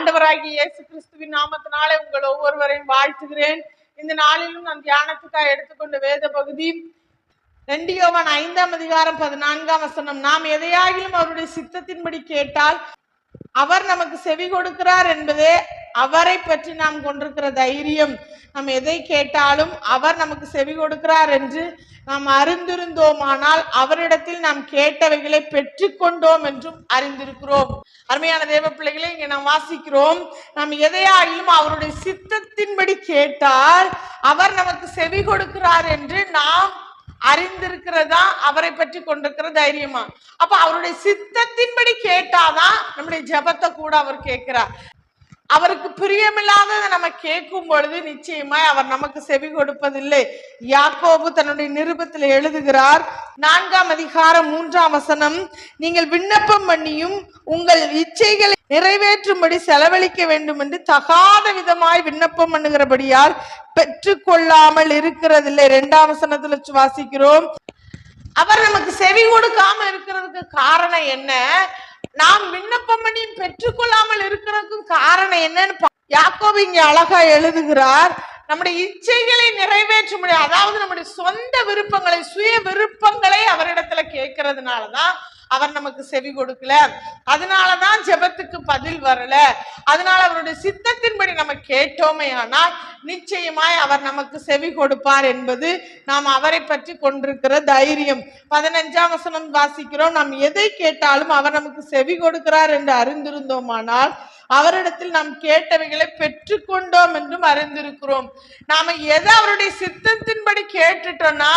ஆண்டவராகிய இயேசு கிறிஸ்துவின் நாமத்தினாலே உங்கள் ஒவ்வொருவரையும் வாழ்த்துகிறேன். இந்த நாளிலும் நான் தியானத்துக்காக எடுத்துக்கொண்ட வேத பகுதி 2 யோவான் 5ஆம் அதிகாரம் 14ஆம் வசனம். நாம் எதையாகிலும் அவருடைய சித்தத்தின்படி கேட்டால் அவர் நமக்கு செவி கொடுக்கிறார் என்பதே அவரை பற்றி நாம் கொண்டிருக்கிற தைரியம். நாம் எதை கேட்டாலும் அவர் நமக்கு செவி கொடுக்கிறார் என்று நாம் அறிந்திருந்தோமானால் அவரிடத்தில் நாம் கேட்டவைகளை பெற்றுக்கொண்டோம் என்றும் அறிந்திருக்கிறோம். அருமையான தேவ பிள்ளைகளை, இங்க நாம் வாசிக்கிறோம், நாம் எதையாகிலும் அவருடைய சித்தத்தின்படி கேட்டால் அவர் நமக்கு செவி கொடுக்கிறார் என்று நாம் அறிந்திருக்கிறதா அவரை பற்றி கொண்டிருக்கிற தைரியமா? அப்ப அவருடைய சித்தத்தின்படி கேட்டாதான் நம்முடைய ஜெபத்தை கூட அவர் கேட்கிறார். அவருக்கு பிரியமில்லாததை நம்ம கேட்கும் பொழுது நிச்சயமாய் அவர் நமக்கு செவி கொடுப்பதில்லை. யாக்கோபு தன்னுடைய நிருபத்தில் எழுதுகிறார், 4ஆம் அதிகாரம் 3ஆம் வசனம், நீங்கள் விண்ணப்பம் பண்ணியும் உங்கள் இச்சைகளை நிறைவேற்றும்படி செலவழிக்க வேண்டும் என்று தகாத விதமாய் விண்ணப்பம் பண்ணுகிறபடியால் பெற்றுக்கொள்ளாமல் இருக்கிறதில்லை. 2ஆம் வசனத்துல வாசிக்கிறோம், அவர் நமக்கு செவி கொடுக்காம இருக்கிறதுக்கு காரணம் என்ன? நாம் விண்ணப்பம் பண்ணி பெற்றுக்கொள்ளாமல் இருக்கிறதுக்கும் காரணம் என்னன்னு யாக்கோபு இங்க அழகா எழுதுகிறார். நம்முடைய இச்சைகளை நிறைவேற்ற முடியாது, அதாவது நம்முடைய சொந்த விருப்பங்களை, சுய விருப்பங்களை அவரிடத்துல கேட்கறதுனாலதான் அவர் நமக்கு செவி கொடுக்கல. அதனாலதான் ஜெபத்துக்கு பதில் வரல. அதனால அவருடைய சித்தத்தின்படி நம்ம கேட்டோமே ஆனால் நிச்சயமாய் அவர் நமக்கு செவி கொடுப்பார் என்பது நாம் அவரை பற்றி கொண்டிருக்கிற தைரியம். 15ஆம் வசனம் வாசிக்கிறோம், நாம் எதை கேட்டாலும் அவர் நமக்கு செவி கொடுக்கிறார் என்று அறிந்திருந்தோமானால் அவரிடத்தில் நாம் கேட்டவைகளை பெற்றுக்கொண்டோம் என்றும் அறிந்திருக்கிறோம். நாம எதை அவருடைய சித்தத்தின்படி கேட்டுட்டோம்னா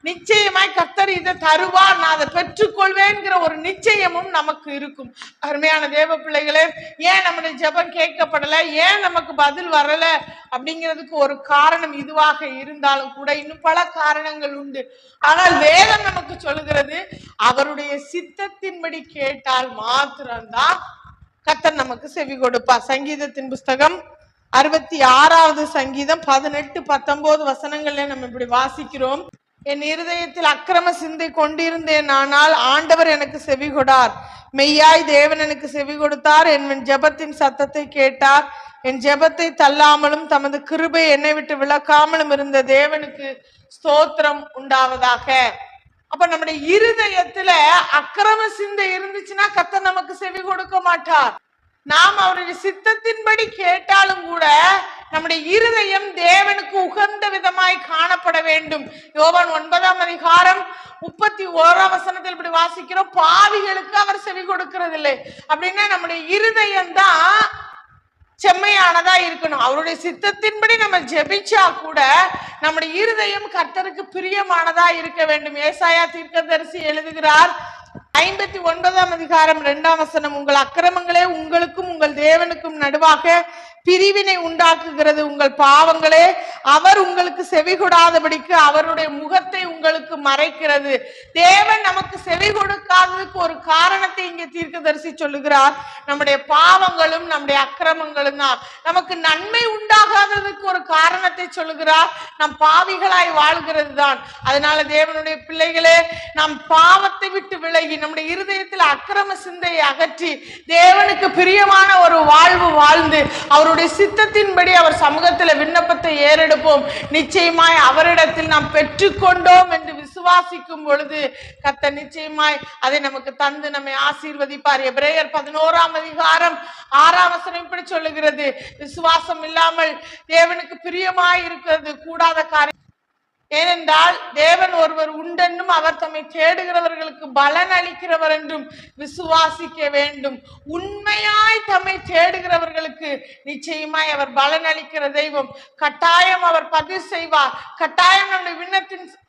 நிச்சயமாய் கர்த்தர் இதை தருவார், நான் அதை பெற்றுக்கொள்வேன்கிற ஒரு நிச்சயமும் நமக்கு இருக்கும். அருமையான தேவ பிள்ளைகளே, ஏன் நம்முடைய ஜெபம் கேட்கப்படல, ஏன் நமக்கு பதில் வரல அப்படிங்கிறதுக்கு ஒரு காரணம் இதுவாக இருந்தாலும் கூட இன்னும் பல காரணங்கள் உண்டு. ஆனால் வேதம் நமக்கு சொல்லுகிறது, அவருடைய சித்தத்தின்படி கேட்டால் மாத்திரம்தான் கர்த்தர் நமக்கு செவி கொடுப்பார். சங்கீதத்தின் புஸ்தகம் 66வது சங்கீதம் 18-19 வசனங்கள்ல நம்ம இப்படி வாசிக்கிறோம், என் இருதயத்தில் அக்கிரம சிந்தை கொண்டிருந்தேன், ஆனால் ஆண்டவர் எனக்கு செவி கொடார். மெய்யாய் தேவன் எனக்கு செவி கொடுத்தார், என் ஜெபத்தின் சத்தத்தை கேட்டார். என் ஜெபத்தை தள்ளாமலும் தமது கிருபை என்னை விட்டு விலக்காமலும் இருந்த தேவனுக்கு ஸ்தோத்திரம் உண்டாவதாக. அப்ப நம்முடைய இருதயத்துல அக்கிரம சிந்தை இருந்துச்சுன்னா கர்த்தர் நமக்கு செவி கொடுக்க மாட்டார். நாம் அவருடைய சித்தத்தின்படி கேட்டாலும் கூட நம்முடைய இருதயம் தேவனுக்கு உகந்த விதமாய் காணப்பட வேண்டும். யோவான் 9ஆம் அதிகாரம் 31ஆம் வசனத்தில் இப்படி வாசிக்கிறோம், பாவிகளுக்கு அவர் செவி கொடுக்கிறதில்லை. அப்படின்னா நம்முடைய இருதயம் தான் செம்மையானதா இருக்கணும். அவருடைய சித்தத்தின்படி நம்ம ஜெபிச்சா கூட நம்முடைய இருதயம் கர்த்தருக்கு பிரியமானதா இருக்க வேண்டும். ஏசாயா தீர்க்கதரிசி எழுதுகிறார், 59ஆம் அதிகாரம் 2ஆம் வசனம், உங்கள் அக்கிரமங்களே உங்களுக்கும் உங்கள் தேவனுக்கும் நடுவாக பிரிவினை உண்டாக்குகிறது, உங்கள் பாவங்களே அவர் உங்களுக்கு செவி கொடாதபடிக்கு அவருடைய முகத்தை உங்களுக்கு மறைக்கிறது. தேவன் நமக்கு செவி கொடுக்காததுக்கு ஒரு காரணத்தை இங்கே தீர்க்கதரிசி சொல்லுகிறார், நம்முடைய பாவங்களும் நம்முடைய அக்கிரமங்களும் தான். நமக்கு நன்மை உண்டாகாததுக்கு ஒரு காரணத்தை சொல்லுகிறார், நம் பாவிகளாய் வாழ்கிறது தான். அதனால தேவனுடைய பிள்ளைகளே, நம் பாவத்தை விட்டு விலகி நம்முடைய இருதயத்தில் அக்கிரம சிந்தையை அகற்றி தேவனுக்கு பிரியமான ஒரு வாழ்வு வாழ்ந்து அவருடைய சித்தத்தின்படி அவர் சமூகத்தில் விண்ணப்பத்தை ஏறெடுப்போம். நிச்சயமாய் அவரிடத்தில் நாம் பெற்றுக்கொண்டோம் என்று விசுவாசிக்கும் பொழுது கர்த்தர் நிச்சயமாய் அதை நமக்கு தந்து நம்மை ஆசீர்வதிப்பார். எபிரேயர் 11ஆம் அதிகாரம் 6ஆம் வசனம் இப்படி சொல்லுகிறது, விசுவாசம் இல்லாமல் தேவனுக்கு பிரியமாய் இருக்கிறது கூடாத காரியம். ஏனென்றால் தேவன் ஒருவர் உண்டென்றும் அவர் தம்மை தேடுகிறவர்களுக்கு பலன் அளிக்கிறவர் என்றும் விசுவாசிக்க வேண்டும். உண்மையாய் தம்மை தேடுகிறவர்களுக்கு நிச்சயமாய் அவர் பலன் அளிக்கிற தெய்வம். கட்டாயம் அவர் பதில் செய்வார். கட்டாயம் நம்முடைய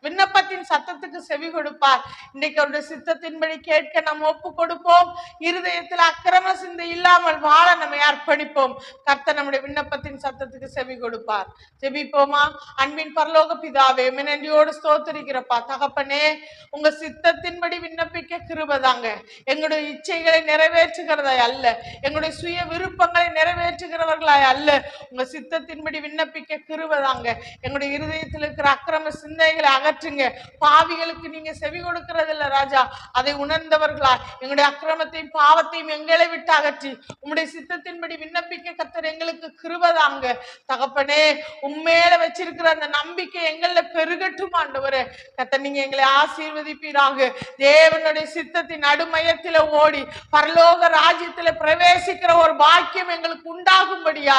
விண்ணப்பத்தின் சத்தத்துக்கு செவி கொடுப்பார். இன்றைக்கு அவருடைய சித்தத்தின்படி கேட்க நாம் ஒப்பு கொடுப்போம். இருதயத்தில் அக்கிரம சிந்தை இல்லாமல் வாழ நம்மை அர்ப்பணிப்போம். கர்த்தர் நம்முடைய விண்ணப்பத்தின் சத்தத்துக்கு செவி கொடுப்பார். ஜெபிப்போமா? அன்பின் பரலோக பிதாவே, நன்றியோடு ஸ்தோத்திரிக்கிறப்பா. தகப்பனே, உங்க சித்தத்தின்படி விண்ணப்பிக்க கிருபதாங்க. எங்களுடைய இச்சைகளை நிறைவேற்றுகிறதாய் அல்ல, எங்களுடைய சுய விருப்பங்களை நிறைவேற்றுகிறவர்களாய் அல்ல, உங்க சித்தத்தின்படி விண்ணப்பிக்க கிருபதாங்க. எங்களுடைய இருதயத்தில் இருக்கிற அக்கிரம சிந்தைகளை அகற்றுங்க. பாவிகளுக்கு நீங்க செவி கொடுக்கிறது இல்ல ராஜா, அதை உணர்ந்தவர்களா எங்களுடைய அக்கிரமத்தையும் பாவத்தையும் எங்களை விட்டு அகற்றி உங்களுடைய சித்தத்தின்படி விண்ணப்பிக்க கர்த்தர் எங்களுக்கு கிருபதாங்க. தகப்பனே, உண்மையில வச்சிருக்கிற அந்த நம்பிக்கை எங்கள பெருகட்டும் ஆண்டவரே. கர்த்தர் நீங்க எங்களை ஆசீர்வதிப்பீராக. தேவனுடைய சித்தத்தின் நடுமையத்தில ஓடி பரலோக ராஜ்யத்தில பிரவேசிக்கிற ஒரு பாக்கியம் எங்களுக்கு உண்டாகும்படியா,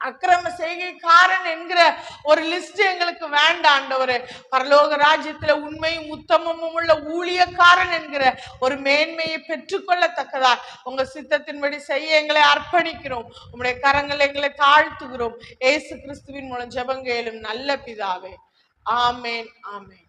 அக்கிரம செய்கைக்காரன் என்கிற ஒரு லிஸ்ட் எங்களுக்கு வேண்டாம் ஆண்டவரே. பரலோக ராஜ்யத்துல உண்மையும் உத்தமமும் உள்ள ஊழியக்காரன் என்கிற ஒரு மேன்மையை பெற்றுக்கொள்ளத்தக்கதா உங்க சித்தத்தின்படி செய்ய எங்களை அர்ப்பணிக்கிறோம். உங்களுடைய கரங்களை எங்களை தாழ்த்துகிறோம். இயேசு கிறிஸ்துவின் மூலம் ஜெபம் கேளும் நல்ல பிதாவே. ஆமேன், ஆமேன்.